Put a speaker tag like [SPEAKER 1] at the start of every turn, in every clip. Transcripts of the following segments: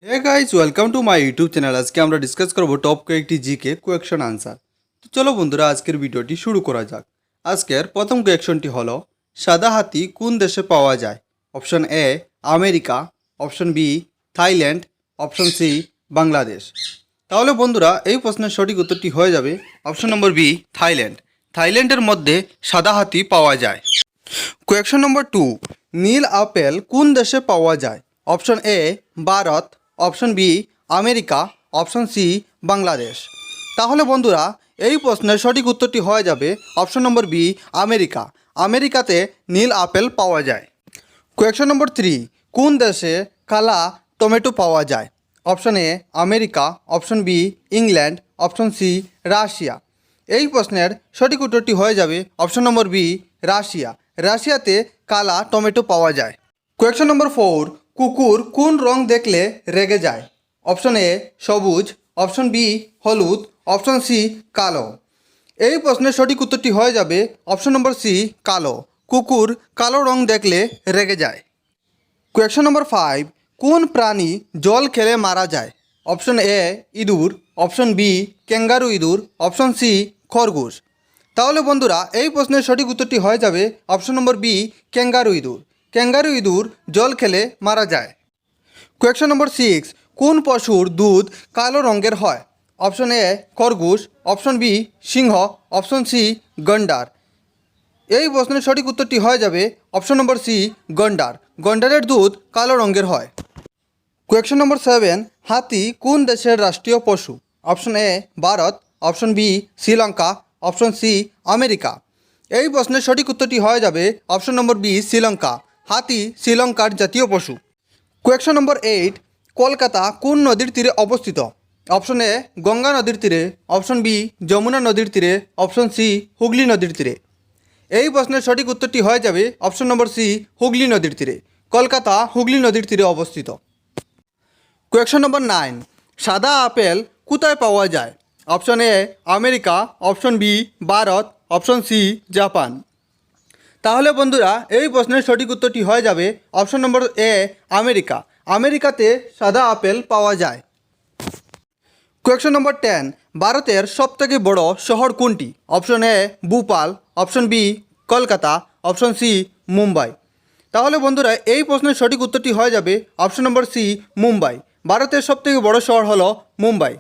[SPEAKER 1] Hey guys welcome to my YouTube channel. आज के আমরা ডিসকাস করব টপ কয়েকটি জিকে কোয়েকশন আনসার। তো চলো বন্ধুরা আজকের ভিডিওটি শুরু করা যাক। আজকের প্রথম কোয়েকশনটি হলো সাদা হাতি কোন দেশে পাওয়া যায়? Option A America, option B Thailand, option C Bangladesh. তাহলে বন্ধুরা এই প্রশ্নের সঠিক উত্তরটি হয়ে যাবে অপশন নম্বর বি থাইল্যান্ড। থাইল্যান্ডের মধ্যে সাদা হাতি পাওয়া যায়। কোয়েকশন নম্বর 2 নীল আপেল কোন দেশে পাওয়া যায়? Option A Bharat, option B America, option C Bangladesh. তাহলে বন্ধুরা এই প্রশ্নের সঠিক উত্তরটি হয়ে যাবে অপশন নম্বর বি আমেরিকা। আমেরিকাতে নীল আপেল পাওয়া যায়। কোয়েকশন নম্বর 3 কোন দেশে কালা টমেটো পাওয়া যায়? Option A America, option B England, option C Russia. এই প্রশ্নের সঠিক উত্তরটি হয়ে যাবে অপশন নম্বর বি রাশিয়া। রাশিয়াতে কালা টমেটো পাওয়া যায়। কোয়েকশন নম্বর 4 কুকুর কোন রং দেখলে রেগে যায়? অপশন এ সবুজ, অপশন বি হলুদ, অপশন সি কালো। এই প্রশ্নের সঠিক উত্তরটি হয়ে যাবে অপশন নম্বর সি কালো। কুকুর কালো রং দেখলে রেগে যায়। কোয়েকশন নম্বর 5 কোন প্রাণী জল খেলে মারা যায়? অপশন এ ইঁদুর, অপশন বি ক্যাঙ্গারু ইঁদুর, অপশন সি খরগোশ। তাহলে বন্ধুরা এই প্রশ্নের সঠিক উত্তরটি হয়ে যাবে অপশন নম্বর বি ক্যাঙ্গারু ইঁদুর। ক্যাঙ্গারু ইঁদুর জল খেলে মারা যায়। কোয়েকশন নম্বর 6 কোন পশুর দুধ কালো রঙের হয়? অপশন এ খরগোশ, অপশন বি সিংহ, অপশন সি গন্ডার। এই প্রশ্নের সঠিক উত্তরটি হয়ে যাবে অপশন নম্বর সি গন্ডার। গন্ডারের দুধ কালো রঙের হয়। কোয়েকশন নম্বর 7 হাতি কোন দেশের রাষ্ট্রীয় পশু? Option A Bharat, option B Sri Lanka, option C America. এই প্রশ্নের সঠিক উত্তরটি হয়ে যাবে অপশন নম্বর বি শ্রীলঙ্কা। হাতি শ্রীলঙ্কার জাতীয় পশু। কোয়েকশন নম্বর 8 কলকাতা কোন নদীর তীরে অবস্থিত? অপশন এ গঙ্গা নদীর তীরে, অপশন বি যমুনা নদীর তীরে, অপশন সি হুগলি নদীর তীরে। এই প্রশ্নের সঠিক উত্তরটি হয়ে যাবে অপশন নম্বর সি হুগলি নদীর তীরে। কলকাতা হুগলি নদীর তীরে অবস্থিত। কোয়েকশন নম্বর 9 সাদা আপেল কোথায় পাওয়া যায়? Option A America, option B Bharat, option C Japan. তাহলে বন্ধুরা এই প্রশ্নের সঠিক উত্তরটি হয়ে যাবে অপশন নম্বর এ আমেরিকা। আমেরিকাতে সাদা আপেল পাওয়া যায়। কোয়েকশন নম্বর 10 ভারতের সবথেকে বড় শহর কোনটি? Option A Bhopal, option B Kolkata, option C Mumbai. তাহলে বন্ধুরা এই প্রশ্নের সঠিক উত্তরটি হয়ে যাবে অপশন নম্বর সি মুম্বাই। ভারতের সবথেকে বড় শহর হলো মুম্বাই।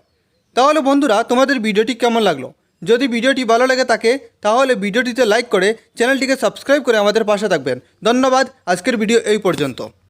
[SPEAKER 1] তাহলে বন্ধুরা তোমাদের ভিডিওটি কেমন লাগলো? যদি ভিডিওটি ভালো লেগে থাকে তাহলে ভিডিওটিতে লাইক করে চ্যানেলটিকে সাবস্ক্রাইব করে আমাদের পাশে থাকবেন। ধন্যবাদ। আজকের ভিডিও এই পর্যন্ত।